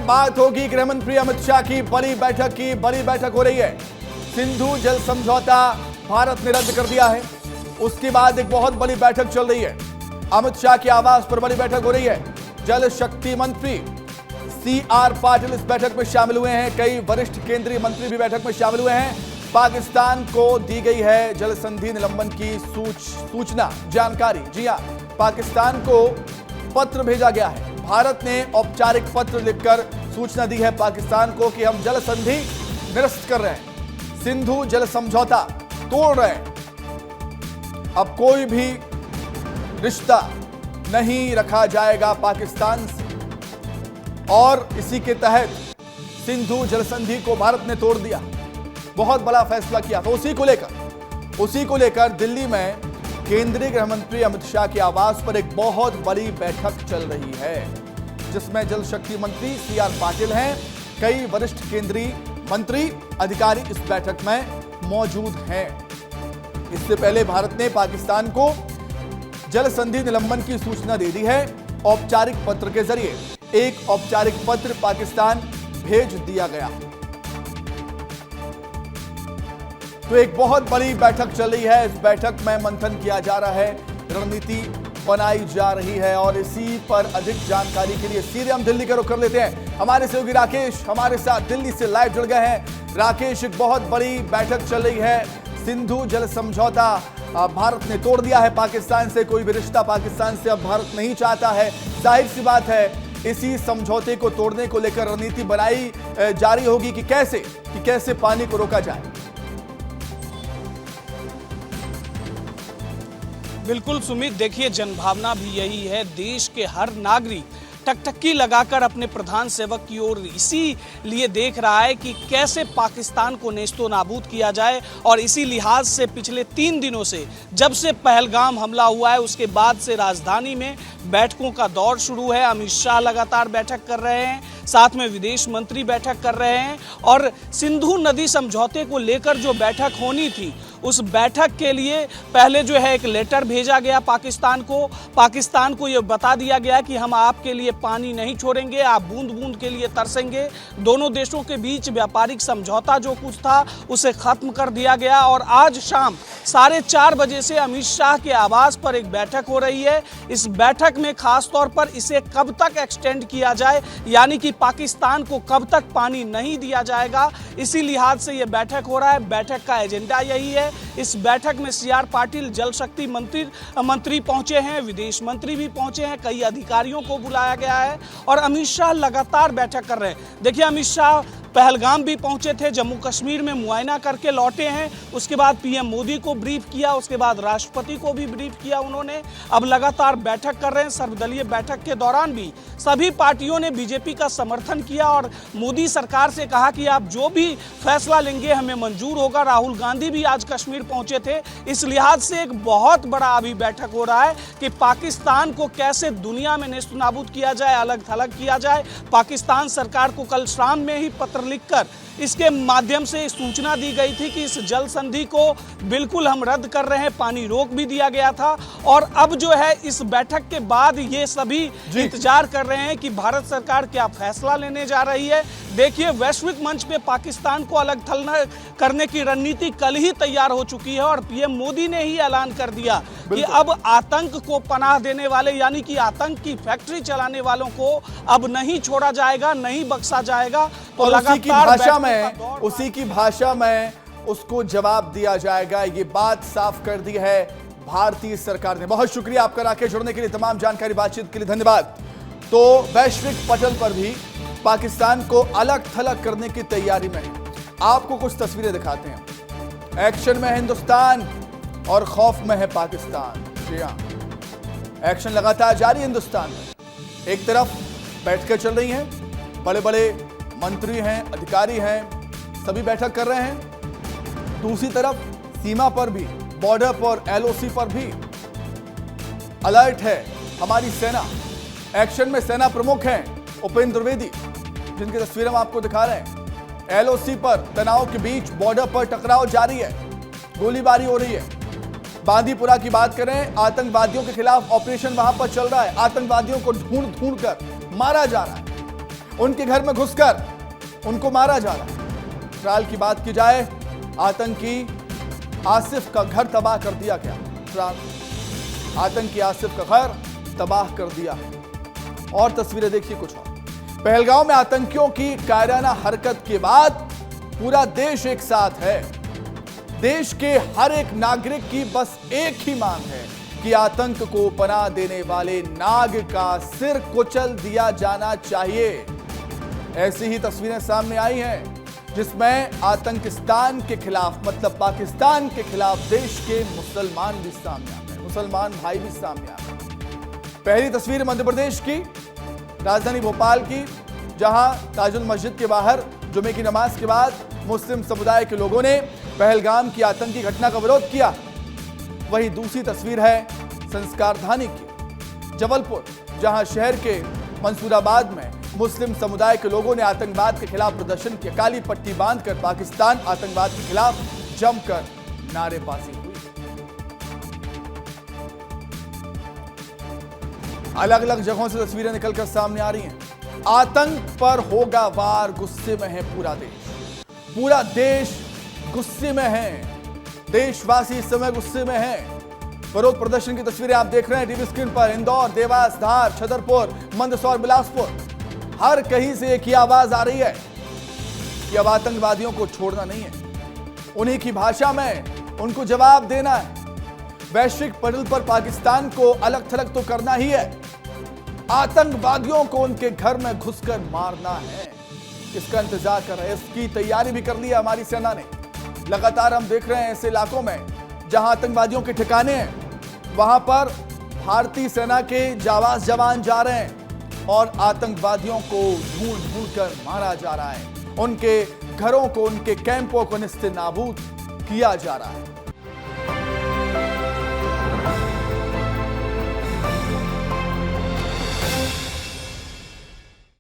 बात होगी गृह मंत्री अमित शाह की बड़ी बैठक की। बड़ी बैठक हो रही है। सिंधु जल समझौता भारत ने रद्द कर दिया है। उसके बाद एक बहुत बड़ी बैठक चल रही है। अमित शाह के आवास पर बड़ी बैठक हो रही है। जल शक्ति मंत्री CR पाटिल इस बैठक में शामिल हुए हैं। कई वरिष्ठ केंद्रीय मंत्री भी बैठक में शामिल हुए हैं। पाकिस्तान को दी गई है जल संधि निलंबन की सूचना, जानकारी। जी हां, पाकिस्तान को पत्र भेजा गया है। भारत ने औपचारिक पत्र लिखकर सूचना दी है पाकिस्तान को कि हम जल संधि निरस्त कर रहे हैं, सिंधु जल समझौता तोड़ रहे हैं। अब कोई भी रिश्ता नहीं रखा जाएगा पाकिस्तान से, और इसी के तहत सिंधु जल संधि को भारत ने तोड़ दिया। बहुत बड़ा फैसला किया। तो उसी को लेकर दिल्ली में केंद्रीय गृह मंत्री अमित शाह के आवास पर एक बहुत बड़ी बैठक चल रही है, जिसमें जल शक्ति मंत्री CR पाटिल हैं। कई वरिष्ठ केंद्रीय मंत्री अधिकारी इस बैठक में मौजूद हैं। इससे पहले भारत ने पाकिस्तान को जल संधि निलंबन की सूचना दे दी है। औपचारिक पत्र के जरिए एक औपचारिक पत्र पाकिस्तान भेज दिया गया। तो एक बहुत बड़ी बैठक चल रही है। इस बैठक में मंथन किया जा रहा है, रणनीति बनाई जा रही है, और इसी पर अधिक जानकारी के लिए सीधे हम दिल्ली का रुख कर लेते हैं। हमारे सहयोगी राकेश हमारे साथ दिल्ली से लाइव जुड़ गए हैं। राकेश, एक बहुत बड़ी बैठक चल रही है। सिंधु जल समझौता भारत ने तोड़ दिया है पाकिस्तान से। कोई भी रिश्ता पाकिस्तान से अब भारत नहीं चाहता है। जाहिर सी बात है, इसी समझौते को तोड़ने को लेकर रणनीति बनाई जा रही होगी कि कैसे पानी को रोका जाए। बिल्कुल सुमित, देखिए जनभावना भी यही है। देश के हर नागरिक टकटकी लगाकर अपने प्रधान सेवक की ओर इसीलिए देख रहा है कि कैसे पाकिस्तान को नेस्तो नाबूद किया जाए। और इसी लिहाज से पिछले 3 दिनों से, जब से पहलगाम हमला हुआ है, उसके बाद से राजधानी में बैठकों का दौर शुरू है। अमित शाह लगातार बैठक कर रहे हैं, साथ में विदेश मंत्री बैठक कर रहे हैं। और सिंधु नदी समझौते को लेकर जो बैठक होनी थी, उस बैठक के लिए पहले जो है एक लेटर भेजा गया पाकिस्तान को ये बता दिया गया कि हम आपके लिए पानी नहीं छोड़ेंगे, आप बूंद बूंद के लिए तरसेंगे। दोनों देशों के बीच व्यापारिक समझौता जो कुछ था उसे खत्म कर दिया गया। और आज शाम 4:30 बजे से अमित शाह के आवास पर एक बैठक हो रही है। इस बैठक में खास तौर पर इसे कब तक एक्सटेंड किया जाए, यानी कि पाकिस्तान को कब तक पानी नहीं दिया जाएगा, इसी लिहाज से यह बैठक हो रहा है। बैठक का एजेंडा यही है। इस बैठक में CR पाटिल जल शक्ति मंत्री पहुंचे हैं, विदेश मंत्री भी पहुंचे हैं, कई अधिकारियों को बुलाया गया है, और अमित शाह लगातार बैठक कर रहे हैं। देखिए, अमित शाह पहलगाम भी पहुंचे थे, जम्मू कश्मीर में मुआयना करके लौटे हैं। उसके बाद PM मोदी को ब्रीफ किया, उसके बाद राष्ट्रपति को भी ब्रीफ किया उन्होंने। अब लगातार बैठक कर रहे हैं। सर्वदलीय बैठक के दौरान भी सभी पार्टियों ने बीजेपी का समर्थन किया और मोदी सरकार से कहा कि आप जो भी फैसला लेंगे हमें मंजूर होगा। राहुल गांधी भी आज कश्मीर पहुंचे थे। इस लिहाज से एक बहुत बड़ा अभी बैठक हो रहा है कि पाकिस्तान को कैसे दुनिया में नेस्तनाबूद किया जाए, अलग थलग किया जाए। पाकिस्तान सरकार को कल शाम में ही पत्र लिखकर इसके माध्यम से सूचना दी गई थी कि इस जल संधि को बिल्कुल हम रद्द कर रहे हैं, पानी रोक भी दिया गया था। और अब जो है इस बैठक के बाद ये सभी इंतजार कर रहे हैं कि भारत सरकार क्या फैसला लेने जा रही है। देखिए, वैश्विक मंच पे पाकिस्तान को अलग थलग करने की रणनीति कल ही तैयार हो चुकी है, और PM मोदी ने ही ऐलान कर दिया कि अब आतंक को पनाह देने वाले, यानी कि आतंक की फैक्ट्री चलाने वालों को अब नहीं छोड़ा जाएगा, नहीं बख्शा जाएगा। तो लगातार उसी की भाषा में उसको जवाब दिया जाएगा। ये बात साफ कर दी है भारतीय सरकार ने। बहुत शुक्रिया आपका राकेश, जुड़ने के लिए, तमाम जानकारी, बातचीत के लिए धन्यवाद। तो वैश्विक पटल पर भी पाकिस्तान को अलग थलग करने की तैयारी में है। आपको कुछ तस्वीरें दिखाते हैं। एक्शन में है हिंदुस्तान और खौफ में है पाकिस्तान। जी हां, एक्शन लगातार जारी है हिंदुस्तान में। एक तरफ बैठकें चल रही हैं, बड़े बड़े मंत्री हैं, अधिकारी हैं, सभी बैठक कर रहे हैं। दूसरी तरफ सीमा पर भी, बॉर्डर पर, LOC पर भी अलर्ट है हमारी सेना। एक्शन में सेना प्रमुख हैं उपेंद्र द्विवेदी, जिनकी तस्वीर हम आपको दिखा रहे हैं। LOC पर तनाव के बीच बॉर्डर पर टकराव जारी है, गोलीबारी हो रही है। बांदीपुरा की बात करें, आतंकवादियों के खिलाफ ऑपरेशन वहां पर चल रहा है। आतंकवादियों को ढूंढ कर मारा जा रहा है। उनके घर में घुसकर उनको मारा जा रहा है। ट्रायल की बात की जाए, आतंकी आसिफ का घर तबाह कर दिया गया। आतंकी आसिफ का घर तबाह कर दिया। और तस्वीरें देखिए कुछ और। पहलगांव में आतंकियों की कायराना हरकत के बाद पूरा देश एक साथ है। देश के हर एक नागरिक की बस एक ही मांग है कि आतंक को पनाह देने वाले नाग का सिर कुचल दिया जाना चाहिए। ऐसी ही तस्वीरें सामने आई हैं जिसमें आतंकिस्तान के खिलाफ, मतलब पाकिस्तान के खिलाफ देश के मुसलमान भी सामने आ गए, मुसलमान भाई भी सामने आ गए। पहली तस्वीर मध्य प्रदेश की, राजधानी भोपाल की, जहां ताजुल मस्जिद के बाहर जुमे की नमाज के बाद मुस्लिम समुदाय के लोगों ने पहलगाम की आतंकी घटना का विरोध किया। वहीं दूसरी तस्वीर है संस्कारधानी की, जबलपुर, जहां शहर के मंसूराबाद में मुस्लिम समुदाय के लोगों ने आतंकवाद के खिलाफ प्रदर्शन किया। काली पट्टी बांधकर पाकिस्तान आतंकवाद के खिलाफ जमकर नारेबाजी हुई। अलग अलग जगहों से तस्वीरें निकलकर सामने आ रही हैं। आतंक पर होगा वार, गुस्से में है पूरा देश। पूरा देश गुस्से में है। देशवासी इस समय गुस्से में है। विरोध प्रदर्शन की तस्वीरें आप देख रहे हैं टीवी स्क्रीन पर। इंदौर, देवास, धार, छतरपुर, मंदसौर, बिलासपुर, हर कहीं से एक ही आवाज आ रही है कि अब आतंकवादियों को छोड़ना नहीं है। उन्हीं की भाषा में उनको जवाब देना है। वैश्विक पटल पर पाकिस्तान को अलग थलग तो करना ही है, आतंकवादियों को उनके घर में घुसकर मारना है। इसका इंतजार कर रहे हैं, इसकी तैयारी भी कर ली है हमारी सेना ने। लगातार हम देख रहे हैं ऐसे इलाकों में जहां आतंकवादियों के ठिकाने हैं, वहां पर भारतीय सेना के जाबाज जवान जा रहे हैं और आतंकवादियों को ढूंढ ढूंढ कर मारा जा रहा है। उनके घरों को, उनके कैंपों को निस्ते नाबूद किया जा रहा है।